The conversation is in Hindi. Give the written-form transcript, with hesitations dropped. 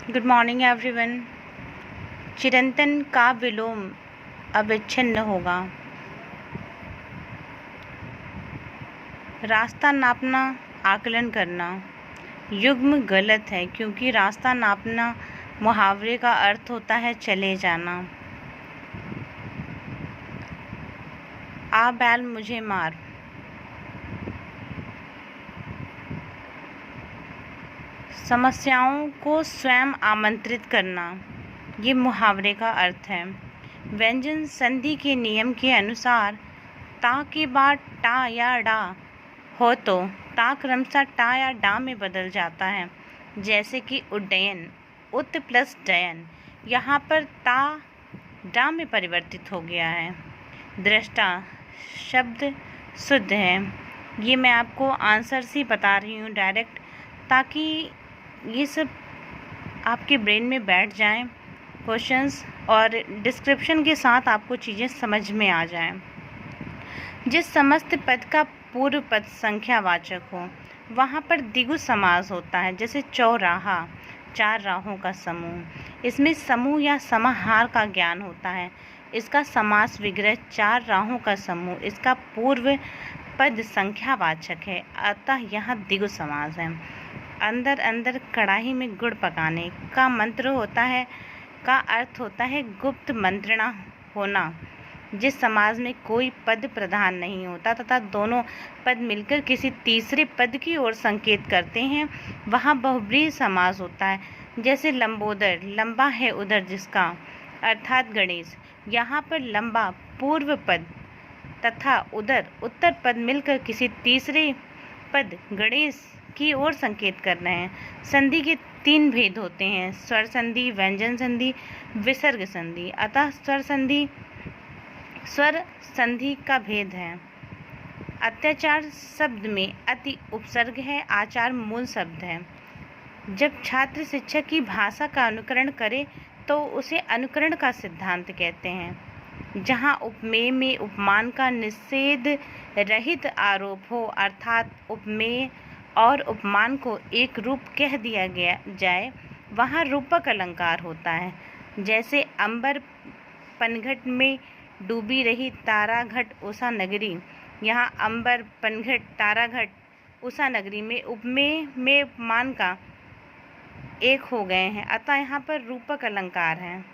Good morning everyone. चिरंतन का विलोम अविच्छिन्न होगा। रास्ता नापना, आकलन करना युग्म गलत है, क्योंकि रास्ता नापना मुहावरे का अर्थ होता है चले जाना। आ बैल मुझे मार, समस्याओं को स्वयं आमंत्रित करना, ये मुहावरे का अर्थ है। व्यंजन संधि के नियम के अनुसार ता के बाद टा या डा हो तो ता क्रमशः टा या डा में बदल जाता है। जैसे कि उड्डयन, उत प्लस डयन, यहाँ पर ता डा में परिवर्तित हो गया है। दृष्टा शब्द शुद्ध है। ये मैं आपको आंसर से बता रही हूँ डायरेक्ट, ताकि ये सब आपके ब्रेन में बैठ जाएं क्वेश्चंस, और डिस्क्रिप्शन के साथ आपको चीज़ें समझ में आ जाएं। जिस समस्त पद का पूर्व पद संख्यावाचक हो वहाँ पर द्विगु समास होता है। जैसे चौराहा, चार राहों का समूह। इसमें समूह या समाहार का ज्ञान होता है। इसका समास विग्रह चार राहों का समूह, इसका पूर्व पद संख्यावाचक है, अतः यहाँ द्विगु समास है। अंदर अंदर कढ़ाई में गुड़ पकाने का मंत्र होता है, का अर्थ होता है गुप्त मंत्रणा होना। जिस समाज में कोई पद प्रधान नहीं होता तथा दोनों पद मिलकर किसी तीसरे पद की ओर संकेत करते हैं, वहाँ बहुब्रीहि समास होता है। जैसे लंबोदर, लंबा है उधर जिसका, अर्थात गणेश। यहाँ पर लंबा पूर्व पद तथा उधर उत्तर पद मिलकर किसी तीसरे पद गणेश की ओर संकेत कर रहे हैं। संधि के तीन भेद होते हैं, स्वर संधि, व्यंजन संधि, विसर्ग संधि। अतः स्वर संधि का भेद है। अत्याचार शब्द में अति उपसर्ग है, आचार मूल शब्द है। जब छात्र शिक्षक की भाषा का अनुकरण करे तो उसे अनुकरण का सिद्धांत कहते हैं। जहाँ उपमेय में उपमान का निषेध रहित आरोप हो, अर्थात उपमेय और उपमान को एक रूप कह दिया जाए, वहाँ रूपक अलंकार होता है। जैसे अंबर पनघट में डूबी रही ताराघट उषा नगरी, यहाँ अंबर पनघट ताराघट उषा नगरी में उपमेय में उपमान का एक हो गए हैं, अतः यहाँ पर रूपक अलंकार है।